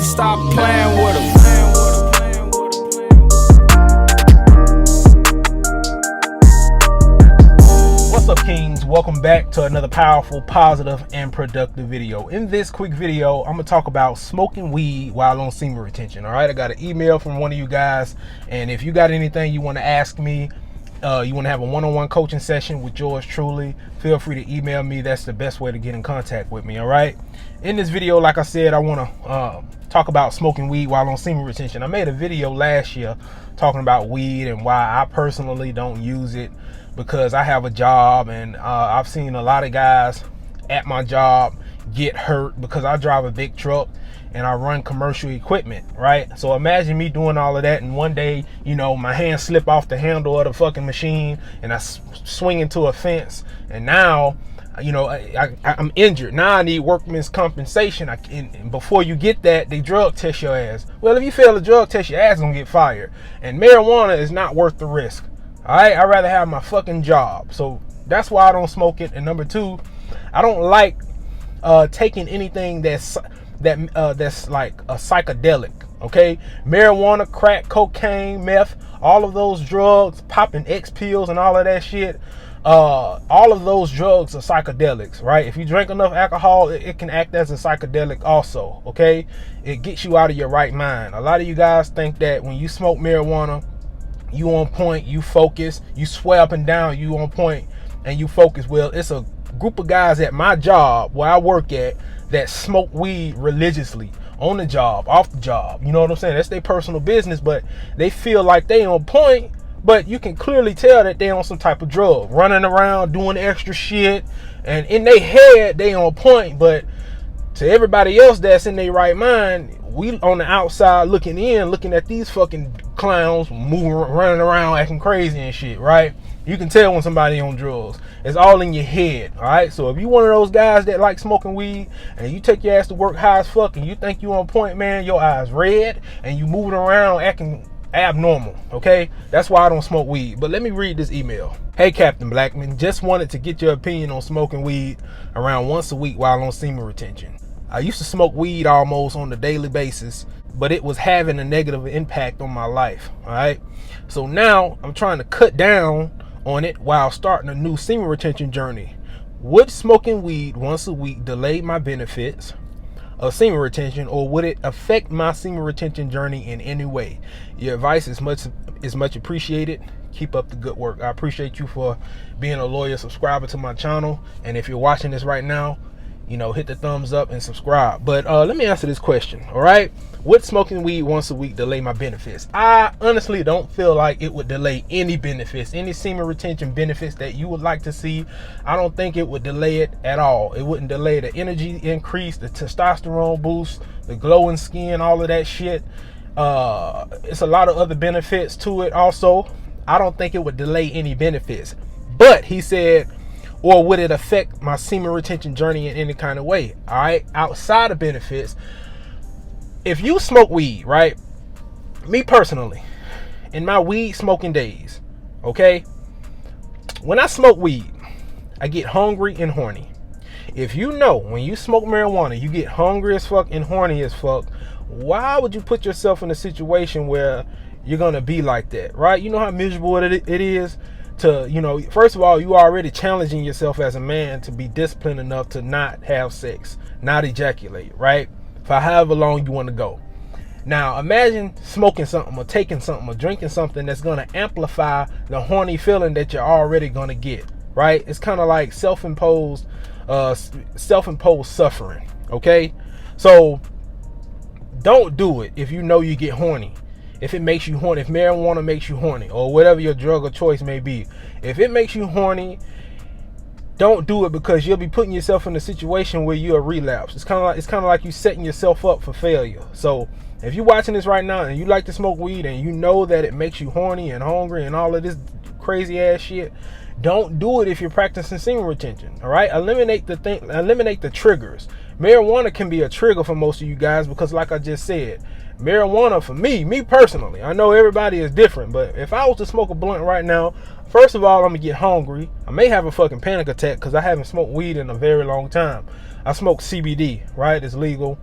stop playing with them. What's up, Kings? Welcome back to another powerful, positive, and productive video. In this quick video, I'm gonna talk about smoking weed while on semen retention. All right, I got an email from one of you guys, and if you got anything you want to ask me, you want to have a one-on-one coaching session with yours truly, feel free to email me. That's the best way to get in contact with me. All right, in this video, like I said, I want to talk about smoking weed while on semen retention. I made a video last year talking about weed and why I personally don't use it, because I have a job, and I've seen a lot of guys at my job get hurt because I drive a big truck and I run commercial equipment, right? So imagine me doing all of that, and one day, you know, my hand slip off the handle of the fucking machine and I swing into a fence, and now, you know, I'm injured. Now I need workman's compensation. And before you get that, they drug test your ass. Well, if you fail the drug test, your ass gonna get fired. And marijuana is not worth the risk. All right, I'd rather have my fucking job. So that's why I don't smoke it. And number two, I don't like taking anything that's like a psychedelic. Okay, marijuana, crack, cocaine, meth, all of those drugs, popping X pills and all of that shit. All of those drugs are psychedelics, right? If you drink enough alcohol, it can act as a psychedelic also. Okay, it gets you out of your right mind. A lot of you guys think that when you smoke marijuana, you on point, you focus, you swear up and down, you on point and you focus. Well, it's a group of guys at my job where I work at that smoke weed religiously on the job, off the job. You know what I'm saying? That's their personal business, but they feel like they on point, but you can clearly tell that they on some type of drug, running around doing extra shit, and in their head they on point, but to everybody else that's in their right mind, we on the outside looking in, looking at these fucking clowns moving, running around, acting crazy and shit, right? You can tell when somebody on drugs. It's all in your head, all right? So if you one of those guys that like smoking weed and you take your ass to work high as fuck and you think you on point, man, your eyes red and you moving around acting abnormal, okay? That's why I don't smoke weed. But let me read this email. Hey, Captain Blackmon, just wanted to get your opinion on smoking weed around once a week while on semen retention. I used to smoke weed almost on a daily basis, but it was having a negative impact on my life, all right? So now I'm trying to cut down on it while starting a new semen retention journey. Would smoking weed once a week delay my benefits of semen retention, or would it affect my semen retention journey in any way? Your advice is much appreciated. Keep up the good work. I appreciate you for being a loyal subscriber to my channel, and if you're watching this right now, you know, hit the thumbs up and subscribe. But let me answer this question, all right? Would smoking weed once a week delay my benefits? I honestly don't feel like it would delay any benefits, any semen retention benefits that you would like to see. I don't think it would delay it at all. It wouldn't delay the energy increase, the testosterone boost, the glowing skin, all of that shit. It's a lot of other benefits to it also. I don't think it would delay any benefits. But he said, or would it affect my semen retention journey in any kind of way? All right, outside of benefits, if you smoke weed, right? Me personally, in my weed smoking days, okay? When I smoke weed, I get hungry and horny. If you know when you smoke marijuana, you get hungry as fuck and horny as fuck, why would you put yourself in a situation where you're gonna be like that, right? You know how miserable it is to, you know, first of all, you are already challenging yourself as a man to be disciplined enough to not have sex, not ejaculate, right? For however long you want to go. Now, imagine smoking something or taking something or drinking something that's going to amplify the horny feeling that you're already going to get, right? It's kind of like self-imposed suffering, okay? So don't do it if you know you get horny. If it makes you horny, if marijuana makes you horny, or whatever your drug of choice may be, if it makes you horny, don't do it, because you'll be putting yourself in a situation where you're a relapse. It's kind of like you setting yourself up for failure. So if you're watching this right now and you like to smoke weed and you know that it makes you horny and hungry and all of this crazy ass shit, don't do it if you're practicing semen retention. All right, eliminate the triggers. Marijuana can be a trigger for most of you guys, because like I just said, marijuana for me personally, I know everybody is different, but if I was to smoke a blunt right now, first of all, I'm gonna get hungry. I may have a fucking panic attack because I haven't smoked weed in a very long time. I smoke CBD, right? It's legal.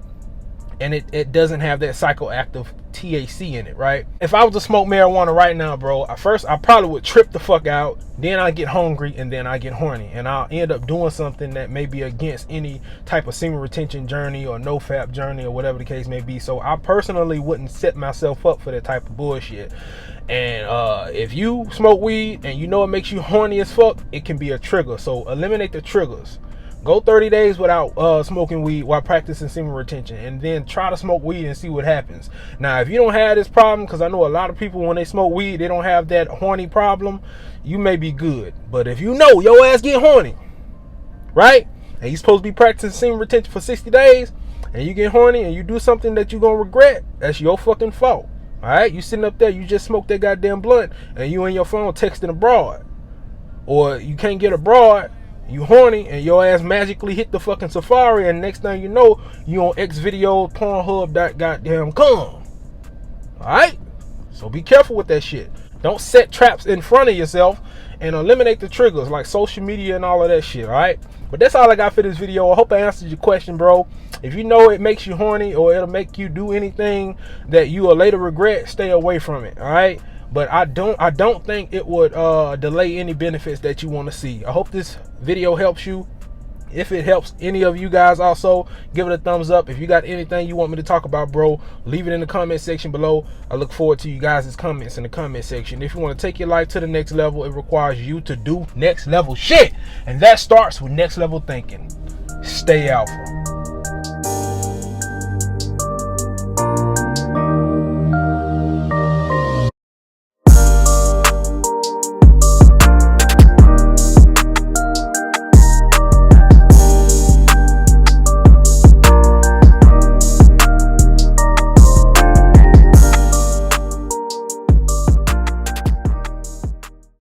and it doesn't have that psychoactive THC in it, right? If I was to smoke marijuana right now, bro, I probably would trip the fuck out, then I get hungry, and then I get horny, and I'll end up doing something that may be against any type of semen retention journey or no-fap journey or whatever the case may be. So I personally wouldn't set myself up for that type of bullshit. And if you smoke weed and you know it makes you horny as fuck, it can be a trigger. So eliminate the triggers. Go 30 days without smoking weed while practicing semen retention, and then try to smoke weed and see what happens. Now, if you don't have this problem, because I know a lot of people when they smoke weed, they don't have that horny problem, you may be good. But if you know your ass get horny, right? And you're supposed to be practicing semen retention for 60 days, and you get horny and you do something that you're going to regret, that's your fucking fault. All right? You sitting up there, you just smoked that goddamn blunt, and you in your phone texting abroad. Or you can't get abroad, you horny, and your ass magically hit the fucking Safari, and next thing you know, you on X videos, Pornhub.com. Alright? So be careful with that shit. Don't set traps in front of yourself, and eliminate the triggers like social media and all of that shit, alright? But that's all I got for this video. I hope I answered your question, bro. If you know it makes you horny or it'll make you do anything that you will later regret, stay away from it, alright? But I don't think it would delay any benefits that you want to see. I hope this video helps you. If it helps any of you guys, also give it a thumbs up. If you got anything you want me to talk about, bro, leave it in the comment section below. I look forward to you guys' comments in the comment section. If you want to take your life to the next level, it requires you to do next level shit, and that starts with next level thinking. Stay alpha.